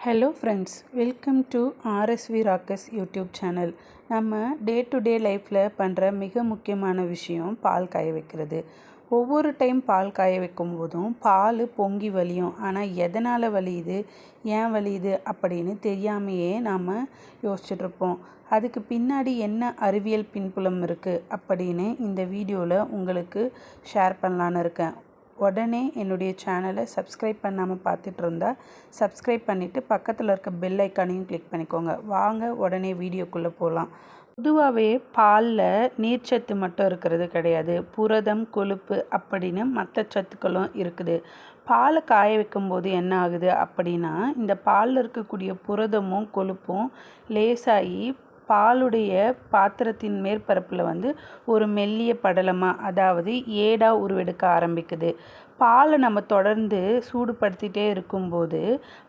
Hello friends, welcome to RSV ராக்கஸ் YouTube channel. நம்ம day to day லைஃப்பில் பண்ணுற மிக முக்கியமான விஷயம் பால் காய வைக்கிறது. ஒவ்வொரு டைம் பால் காய வைக்கும் போதும் பால் பொங்கி வலியும். ஆனால் எதனால் வலியுது, ஏன் வலியுது அப்படின்னு தெரியாமையே நாம் யோசிச்சுட்ருப்போம். அதுக்கு பின்னாடி என்ன அறிவியல் பின்புலம் இருக்குது அப்படின்னு இந்த வீடியோவில் உங்களுக்கு ஷேர் பண்ணலான்னு இருக்கேன். உடனே என்னுடைய சேனலை சப்ஸ்கிரைப் பண்ணாமல் பார்த்துட்டு இருந்தால் சப்ஸ்கிரைப் பண்ணிவிட்டு பக்கத்தில் இருக்க பெல் ஐக்கானையும் கிளிக் பண்ணிக்கோங்க. வாங்க உடனே வீடியோக்குள்ளே போகலாம். பொதுவாகவே பாலில் நீர்ச்சத்து மட்டும் இருக்கிறது கிடையாது, புரதம், கொழுப்பு அப்படின்னு மற்ற சத்துக்களும் இருக்குது. பாலை காய வைக்கும்போது என்ன ஆகுது அப்படின்னா, இந்த பாலில் இருக்கக்கூடிய புரதமும் கொழுப்பும் லேசாகி பாலுடைய பாத்திரத்தின் மேற்பரப்பில் ஒரு மெல்லிய படலமாக, அதாவது ஏடாக உருவெடுக்க ஆரம்பிக்குது. பாலை நம்ம தொடர்ந்து சூடுபடுத்திகிட்டே இருக்கும்போது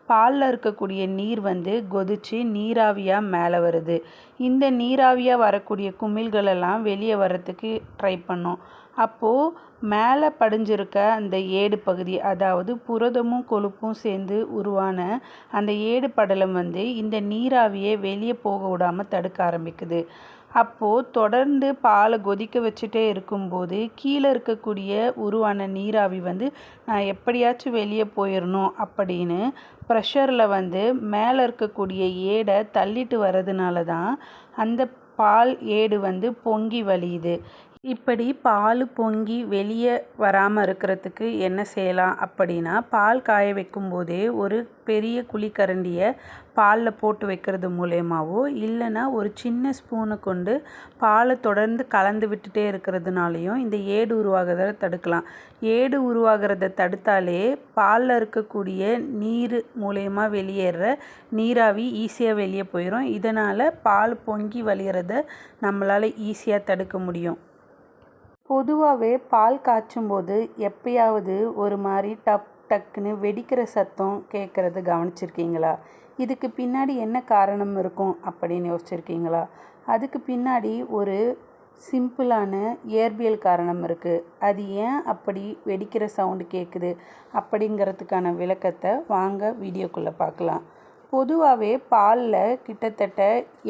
பாலில் இருக்கக்கூடிய நீர் கொதித்து நீராவியாக மேலே வருது. இந்த நீராவியாக வரக்கூடிய குமிழ்களெல்லாம் வெளியே வர்றதுக்கு ட்ரை பண்ணோம். அப்போது மேலே படிஞ்சிருக்க அந்த ஏடு பகுதி, அதாவது புரதமும் கொழுப்பும் சேர்ந்து உருவான அந்த ஏடு படலம் இந்த நீராவியை வெளியே போக விடாமல் தடுக்க ஆரம்பிக்குது. அப்போது தொடர்ந்து பாலை கொதிக்க வச்சுட்டே இருக்கும்போது கீழே இருக்கக்கூடிய உருவான நீராவி நான் எப்படியாச்சும் வெளியே போயிடணும் அப்படின்னு ப்ரெஷரில் மேலே இருக்கக்கூடிய ஏடை தள்ளிட்டு வர்றதுனால தான் அந்த பால் ஏடு பொங்கி வலியுது. இப்படி பால் பொங்கி வெளியே வராமல் இருக்கிறதுக்கு என்ன செய்யலாம் அப்படின்னா, பால் காய வைக்கும்போதே ஒரு பெரிய குழிக்கரண்டியை பாலில் போட்டு வைக்கிறது மூலயமாவோ, இல்லைன்னா ஒரு சின்ன ஸ்பூனை கொண்டு பாலை தொடர்ந்து கலந்து விட்டுட்டே இருக்கிறதுனாலையும் இந்த ஏடு உருவாகிறத தடுக்கலாம். ஏடு உருவாகிறத தடுத்தாலே பாலில் இருக்கக்கூடிய நீர் மூலயமா வெளியேற நீராவி ஈஸியாக வெளியே போயிடும். இதனால் பால் பொங்கி வலிகிறத நம்மளால் ஈஸியாக தடுக்க முடியும். பொதுவாகவே பால் காய்ச்சும்போது எப்பயாவது ஒரு மாதிரி டக்குன்னு வெடிக்கிற சத்தம் கேட்குறது கவனிச்சிருக்கீங்களா? இதுக்கு பின்னாடி என்ன காரணம் இருக்கும் அப்படின்னு யோசிச்சிருக்கீங்களா? அதுக்கு பின்னாடி ஒரு சிம்பிளான இயற்பியல் காரணம் இருக்குது. அது ஏன் அப்படி வெடிக்கிற சவுண்டு கேட்குது அப்படிங்கிறதுக்கான விளக்கத்தை வாங்க வீடியோக்குள்ளே பார்க்கலாம். பொதுவாகவே பாலில் கிட்டத்தட்ட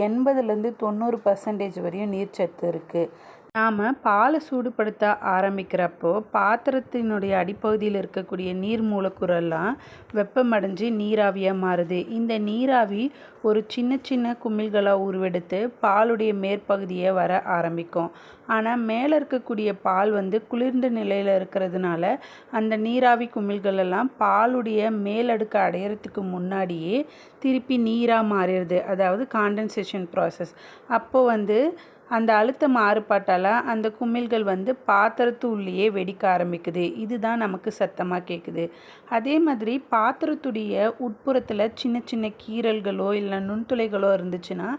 80-90% வரையும் நீர்ச்சத்து இருக்குது. நாம் பாலை சூடுபடுத்த ஆரம்பிக்கிறப்போ பாத்திரத்தினுடைய அடிப்பகுதியில் இருக்கக்கூடிய நீர் மூலக்கூறெல்லாம் வெப்பமடைஞ்சு நீராவியாக மாறுது. இந்த நீராவி ஒரு சின்ன சின்ன குமிழ்களாக உருவெடுத்து பாலுடைய மேற்பகுதியை வர ஆரம்பிக்கும். ஆனால் மேலே இருக்கக்கூடிய பால் குளிர்ந்த நிலையில் இருக்கிறதுனால அந்த நீராவி குமிழ்களெல்லாம் பாலுடைய மேலடுக்கு அடையிறதுக்கு முன்னாடியே திருப்பி நீராக மாறிடுது, அதாவது காண்டன்சேஷன் ப்ராசஸ். அப்போது அந்த அழுத்த மாறுபாட்டால் அந்த குமிழ்கள் பாத்திரத்து உள்ளேயே வெடிக்க ஆரம்பிக்குது. இதுதான் நமக்கு சத்தமாக கேட்குது. அதே மாதிரி பாத்திரத்துடைய உட்புறத்தில் சின்ன சின்ன கீறல்களோ இல்லை நுண்துளைகளோ இருந்துச்சுன்னா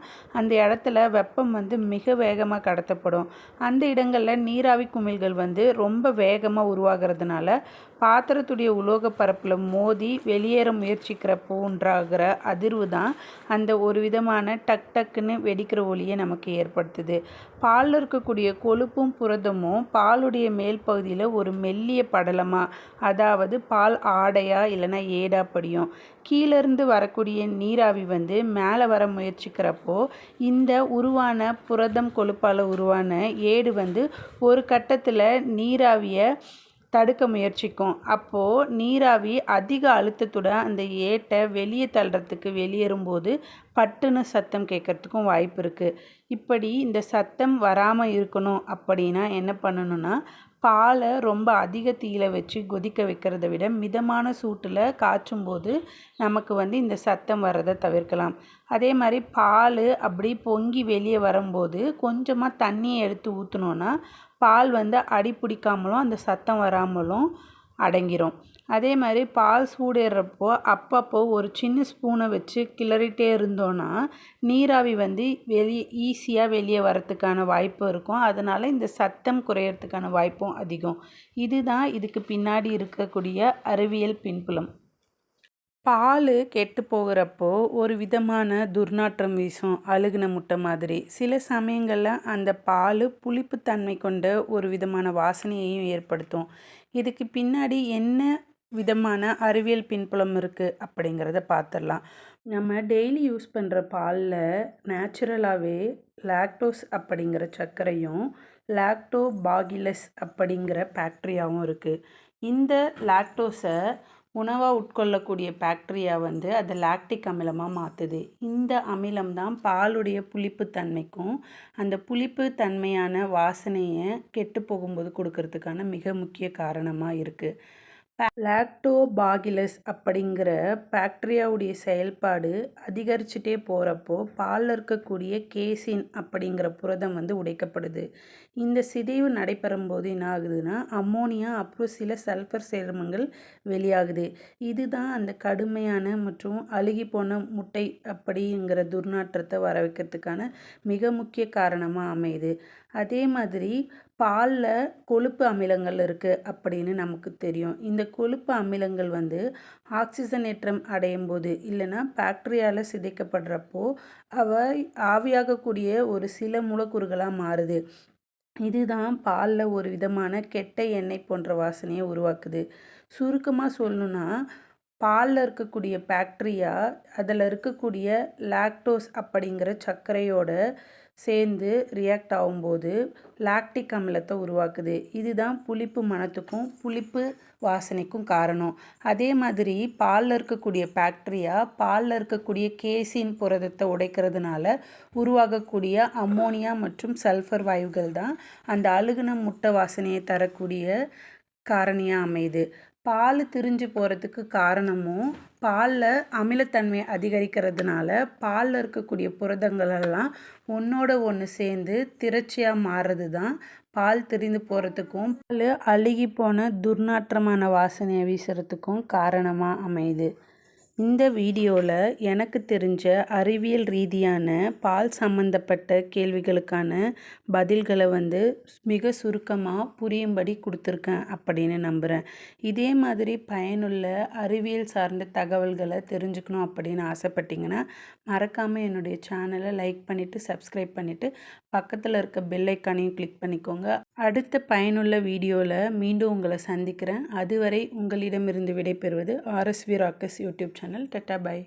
அந்த இடத்துல வெப்பம் மிக வேகமாக கடத்தப்படும். அந்த இடங்களில் நீராவி குமிழ்கள் ரொம்ப வேகமாக உருவாகிறதுனால பாத்திரத்துடைய உலோக பரப்பில் மோதி வெளியேற முயற்சிக்கிறப்போ உண்டாகிற அதிர்வு தான் அந்த ஒரு விதமான டக்குன்னு வெடிக்கிற ஒலியை நமக்கு ஏற்படுத்துது. பாலில் இருக்கக்கூடிய கொழுப்பும் புரதமும் பாலுடைய மேல் பகுதியில் ஒரு மெல்லிய படலமாக, அதாவது பால் ஆடையாக இல்லைன்னா ஏடா படியும். கீழேருந்து வரக்கூடிய நீராவி மேலே வர முயற்சிக்கிறப்போ இந்த உருவான புரதம் கொழுப்பால் உருவான ஏடு ஒரு கட்டத்தில் நீராவியை தடுக்க முயற்சிக்கும். அப்போது நீராவி அதிக அழுத்தத்துடன் அந்த ஏட்டை வெளியே தள்ளுறதுக்கு வெளியேறும்போது பட்டுன்னு சத்தம் கேட்குறதுக்கும் வாய்ப்பு இருக்குது. இப்படி இந்த சத்தம் வராமல் இருக்கணும் அப்படின்னா என்ன பண்ணணும்னா, பாலை ரொம்ப அதிக தீயில வச்சு கொதிக்க வைக்கிறத விட மிதமான சூட்டில் காய்ச்சும்போது நமக்கு இந்த சத்தம் வர்றதை தவிர்க்கலாம். அதே மாதிரி பால் அப்படி பொங்கி வெளியே வரும்போது கொஞ்சமாக தண்ணியை எடுத்து ஊற்றினோன்னா பால் அடி பிடிக்காமலும் அந்த சத்தம் வராமலும் அடங்கிரும். அதே மாதிரி பால் சூடேறப்போ அப்பப்போ ஒரு சின்ன ஸ்பூனை வச்சு கிளறிட்டே இருந்தோன்னா நீராவி ஈஸியாக வெளியே வரத்துக்கான வாய்ப்பு இருக்கும். அதனால் இந்த சத்தம் குறையறதுக்கான வாய்ப்பும் அதிகம். இதுதான் இதுக்கு பின்னாடி இருக்கக்கூடிய அறிவியல் பின்புலம். பால் கெட்டு போகிறப்போ ஒரு விதமான துர்நாற்றம் வீசும், அழுகின முட்டை மாதிரி. சில சமயங்களில் அந்த பால் புளிப்புத்தன்மை கொண்ட ஒரு விதமான வாசனையையும் ஏற்படுத்தும். இதுக்கு பின்னாடி என்ன விதமான அறிவியல் பின்புலம் இருக்குது அப்படிங்கிறத பார்த்துடலாம். நம்ம டெய்லி யூஸ் பண்ணுற பாலில் நேச்சுரலாகவே லாக்டோஸ் அப்படிங்கிற சர்க்கரையும் லாக்டோபாகிலஸ் அப்படிங்கிற பாக்டீரியாவும் இருக்குது. இந்த லாக்டோஸை உணவாக உட்கொள்ளக்கூடிய பாக்டீரியா அதை லாக்டிக் அமிலமாக மாற்றுது. இந்த அமிலம் தான் பாலுடைய புளிப்புத்தன்மைக்கும் அந்த புளிப்பு தன்மையான வாசனையை கெட்டு போகும்போது கொடுக்கறதுக்கான மிக முக்கிய காரணமாக இருக்குது. லாக்டோபாகிலஸ் அப்படிங்கிற பாக்டீரியாவுடைய செயல்பாடு அதிகரிச்சுட்டே போகிறப்போ பாலில் இருக்கக்கூடிய கேசின் அப்படிங்கிற புரதம் உடைக்கப்படுது. இந்த சிதைவு நடைபெறும்போது என்ன ஆகுதுன்னா அம்மோனியா அப்புறம் சில சல்ஃபர் சேர்மங்கள் வெளியாகுது. இதுதான் அந்த கடுமையான மற்றும் அழுகி போன முட்டை அப்படிங்கிற துர்நாற்றத்தை வர வைக்கிறதுக்கான மிக முக்கிய காரணமாக அமையுது. அதே மாதிரி பாலில் கொழுப்பு அமிலங்கள் இருக்குது அப்படின்னு நமக்கு தெரியும். இந்த கொழுப்பு அமிலங்கள் ஆக்சிஜனேற்றம் அடையும் போது இல்லைன்னா பாக்டீரியாவில் சிதைக்கப்படுறப்போ அவை ஆவியாகக்கூடிய ஒரு சில மூலக்கூறுகளாக மாறுது. இதுதான் பாலில் ஒரு விதமான கெட்ட எண்ணெய் போன்ற வாசனையை உருவாக்குது. சுருக்கமாக சொல்லணுன்னா பாலில் இருக்கக்கூடிய பாக்டீரியா அதில் இருக்கக்கூடிய லாக்டோஸ் அப்படிங்கிற சர்க்கரையோட சேர்ந்து ரியாக்ட் ஆகும்போது லாக்டிக் அமிலத்தை உருவாக்குது. இதுதான் புளிப்பு மணத்துக்கும் புளிப்பு வாசனைக்கும் காரணம். அதே மாதிரி பாலில் இருக்கக்கூடிய பாக்டீரியா பாலில் இருக்கக்கூடிய கேசின் புரதத்தை உடைக்கிறதுனால உருவாகக்கூடிய அம்மோனியா மற்றும் சல்ஃபர் வாயுகள் தான் அந்த அழுகுன முட்டை வாசனையை தரக்கூடிய காரணியாக அமையுது. பால் திரிஞ்சு போகிறதுக்கு காரணமும் பாலில் அமிலத்தன்மை அதிகரிக்கிறதுனால பாலில் இருக்கக்கூடிய புரதங்களெல்லாம் ஒன்றோட ஒன்று சேர்ந்து திரட்சியாக மாறுறது தான் பால் திரிந்து போகிறதுக்கும் பால் அழுகி போன துர்நாற்றமான வாசனையை வீசுறதுக்கும் காரணமாக அமையுது. இந்த வீடியோவில் எனக்கு தெரிஞ்ச அறிவியல் ரீதியான பால் சம்மந்தப்பட்ட கேள்விகளுக்கான பதில்களை மிக சுருக்கமாக புரியும்படி கொடுத்துருக்கேன் அப்படின்னு நம்புகிறேன். இதே மாதிரி பயனுள்ள அறிவியல் சார்ந்த தகவல்களை தெரிஞ்சுக்கணும் அப்படின்னு ஆசைப்பட்டீங்கன்னா மறக்காமல் என்னுடைய சேனலை லைக் பண்ணிவிட்டு சப்ஸ்கிரைப் பண்ணிவிட்டு பக்கத்தில் இருக்க பெல் ஐக்கானையும் கிளிக் பண்ணிக்கோங்க. அடுத்த பயனுள்ள வீடியோவில் மீண்டும் உங்களை சந்திக்கிறேன். அதுவரை உங்களிடமிருந்து விடைபெறுவது RSV Rockers YouTube channel. Tata, by.